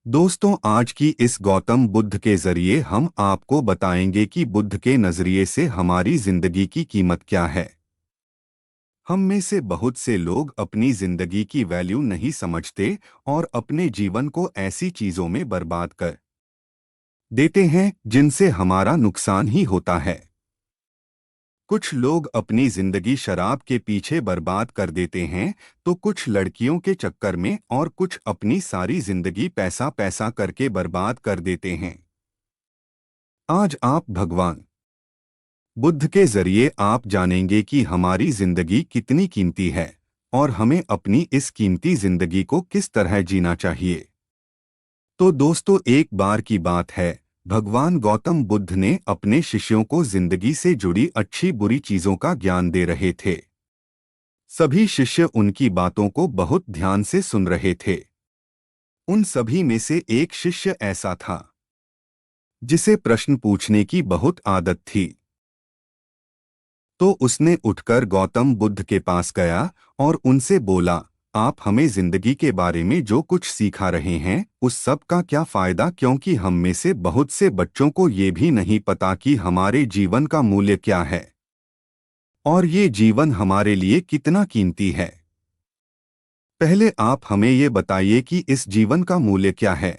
दोस्तों, आज की इस गौतम बुद्ध के जरिए हम आपको बताएंगे कि बुद्ध के नजरिए से हमारी जिंदगी की कीमत क्या है। हम में से बहुत से लोग अपनी जिंदगी की वैल्यू नहीं समझते और अपने जीवन को ऐसी चीजों में बर्बाद कर देते हैं जिनसे हमारा नुकसान ही होता है। कुछ लोग अपनी जिंदगी शराब के पीछे बर्बाद कर देते हैं, तो कुछ लड़कियों के चक्कर में और कुछ अपनी सारी जिंदगी पैसा पैसा करके बर्बाद कर देते हैं। आज आप भगवान बुद्ध के जरिए आप जानेंगे कि हमारी जिंदगी कितनी कीमती है और हमें अपनी इस कीमती जिंदगी को किस तरह जीना चाहिए। तो दोस्तों, एक बार की बात है, भगवान गौतम बुद्ध ने अपने शिष्यों को जिंदगी से जुड़ी अच्छी बुरी चीजों का ज्ञान दे रहे थे। सभी शिष्य उनकी बातों को बहुत ध्यान से सुन रहे थे। उन सभी में से एक शिष्य ऐसा था जिसे प्रश्न पूछने की बहुत आदत थी। तो उसने उठकर गौतम बुद्ध के पास गया और उनसे बोला, आप हमें जिंदगी के बारे में जो कुछ सिखा रहे हैं उस सब का क्या फायदा, क्योंकि हम में से बहुत से बच्चों को ये भी नहीं पता कि हमारे जीवन का मूल्य क्या है और ये जीवन हमारे लिए कितना कीमती है। पहले आप हमें ये बताइए कि इस जीवन का मूल्य क्या है।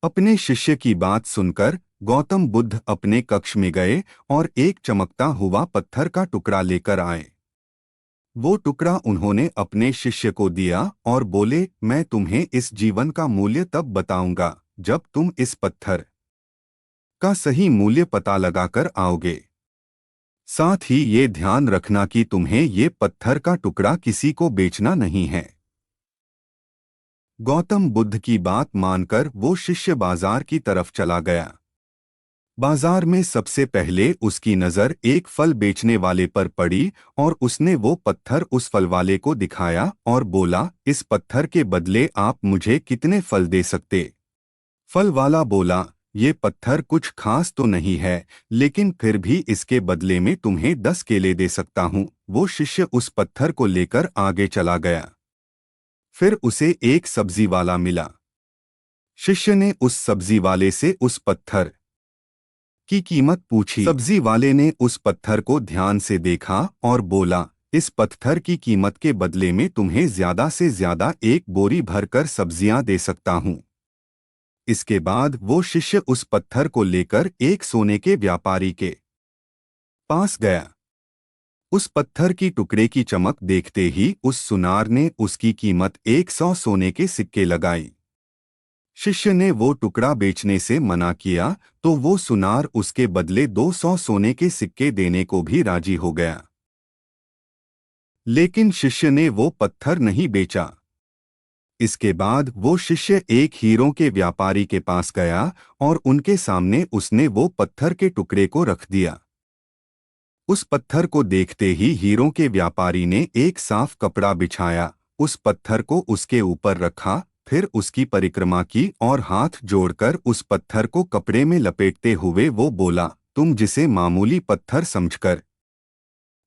अपने शिष्य की बात सुनकर गौतम बुद्ध अपने कक्ष में गए और एक चमकता हुआ पत्थर का टुकड़ा लेकर आए। वो टुकड़ा उन्होंने अपने शिष्य को दिया और बोले, मैं तुम्हें इस जीवन का मूल्य तब बताऊंगा जब तुम इस पत्थर का सही मूल्य पता लगाकर आओगे। साथ ही ये ध्यान रखना कि तुम्हें ये पत्थर का टुकड़ा किसी को बेचना नहीं है। गौतम बुद्ध की बात मानकर वो शिष्य बाजार की तरफ चला गया। बाजार में सबसे पहले उसकी नज़र एक फल बेचने वाले पर पड़ी और उसने वो पत्थर उस फल वाले को दिखाया और बोला, इस पत्थर के बदले आप मुझे कितने फल दे सकते। फल वाला बोला, ये पत्थर कुछ खास तो नहीं है, लेकिन फिर भी इसके बदले में तुम्हें 10 केले दे सकता हूँ। वो शिष्य उस पत्थर को लेकर आगे चला गया। फिर उसे एक सब्जी वाला मिला। शिष्य ने उस सब्जी वाले से उस पत्थर की कीमत पूछी। सब्जी वाले ने उस पत्थर को ध्यान से देखा और बोला, इस पत्थर की कीमत के बदले में तुम्हें ज्यादा से ज्यादा एक बोरी भरकर सब्जियां दे सकता हूं। इसके बाद वो शिष्य उस पत्थर को लेकर एक सोने के व्यापारी के पास गया। उस पत्थर की टुकड़े की चमक देखते ही उस सुनार ने उसकी कीमत 100 सोने के सिक्के लगाई। शिष्य ने वो टुकड़ा बेचने से मना किया, तो वो सुनार उसके बदले 200 सोने के सिक्के देने को भी राजी हो गया। लेकिन शिष्य ने वो पत्थर नहीं बेचा। इसके बाद वो शिष्य एक हीरों के व्यापारी के पास गया और उनके सामने उसने वो पत्थर के टुकड़े को रख दिया। उस पत्थर को देखते ही हीरों के व्यापारी ने एक साफ कपड़ा बिछाया, उस पत्थर को उसके ऊपर रखा, फिर उसकी परिक्रमा की और हाथ जोड़कर उस पत्थर को कपड़े में लपेटते हुए वो बोला, तुम जिसे मामूली पत्थर समझकर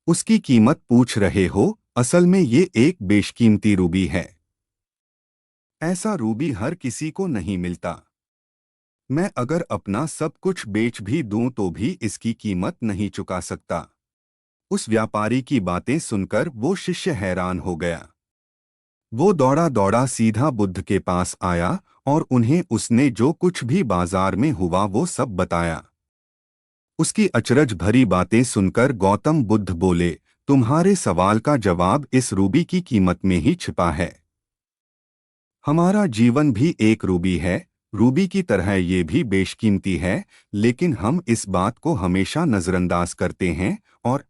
उसकी कीमत पूछ रहे हो, असल में ये एक बेशकीमती रूबी है। ऐसा रूबी हर किसी को नहीं मिलता। मैं अगर अपना सब कुछ बेच भी दूं तो भी इसकी कीमत नहीं चुका सकता। उस व्यापारी की बातें सुनकर वो शिष्य हैरान हो गया। वो दौड़ा दौड़ा सीधा बुद्ध के पास आया और उन्हें उसने जो कुछ भी बाजार में हुआ वो सब बताया। उसकी अचरज भरी बातें सुनकर गौतम बुद्ध बोले, तुम्हारे सवाल का जवाब इस रूबी की कीमत में ही छिपा है। हमारा जीवन भी एक रूबी है, रूबी की तरह ये भी बेशकीमती है, लेकिन हम इस बात को हमेशा नजरअंदाज करते हैं और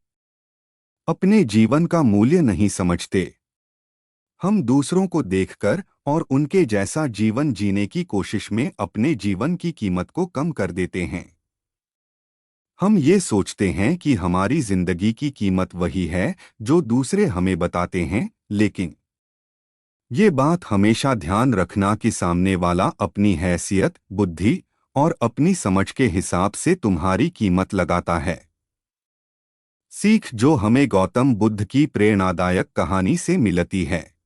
अपने जीवन का मूल्य नहीं समझते। हम दूसरों को देखकर और उनके जैसा जीवन जीने की कोशिश में अपने जीवन की कीमत को कम कर देते हैं। हम ये सोचते हैं कि हमारी जिंदगी की कीमत वही है जो दूसरे हमें बताते हैं, लेकिन ये बात हमेशा ध्यान रखना कि सामने वाला अपनी हैसियत, बुद्धि और अपनी समझ के हिसाब से तुम्हारी कीमत लगाता है। सीख जो हमें गौतम बुद्ध की प्रेरणादायक कहानी से मिलती है।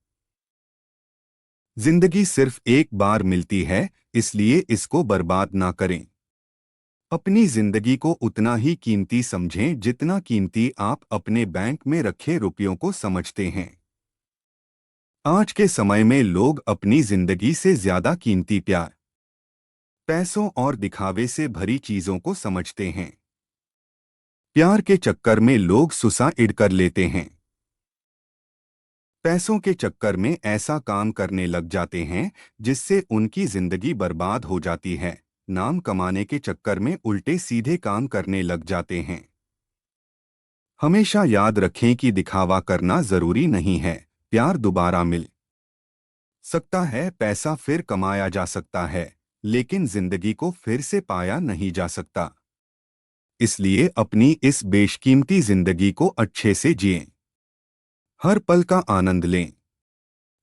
जिंदगी सिर्फ एक बार मिलती है, इसलिए इसको बर्बाद ना करें। अपनी जिंदगी को उतना ही कीमती समझें जितना कीमती आप अपने बैंक में रखे रुपयों को समझते हैं। आज के समय में लोग अपनी जिंदगी से ज्यादा कीमती प्यार, पैसों और दिखावे से भरी चीजों को समझते हैं। प्यार के चक्कर में लोग सुसाइड कर लेते हैं। पैसों के चक्कर में ऐसा काम करने लग जाते हैं जिससे उनकी जिंदगी बर्बाद हो जाती है। नाम कमाने के चक्कर में उल्टे सीधे काम करने लग जाते हैं। हमेशा याद रखें कि दिखावा करना जरूरी नहीं है। प्यार दोबारा मिल सकता है, पैसा फिर कमाया जा सकता है, लेकिन जिंदगी को फिर से पाया नहीं जा सकता। इसलिए अपनी इस बेशकीमती जिंदगी को अच्छे से जिएं। हर पल का आनंद लें।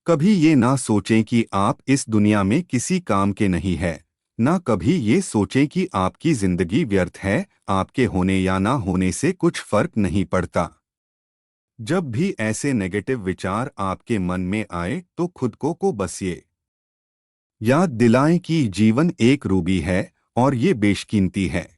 कभी ये ना सोचें कि आप इस दुनिया में किसी काम के नहीं है, ना कभी ये सोचें कि आपकी जिंदगी व्यर्थ है। आपके होने या ना होने से कुछ फर्क नहीं पड़ता। जब भी ऐसे नेगेटिव विचार आपके मन में आए तो खुद को बस ये याद दिलाएं कि जीवन एक रूबी है और ये बेशकीमती है।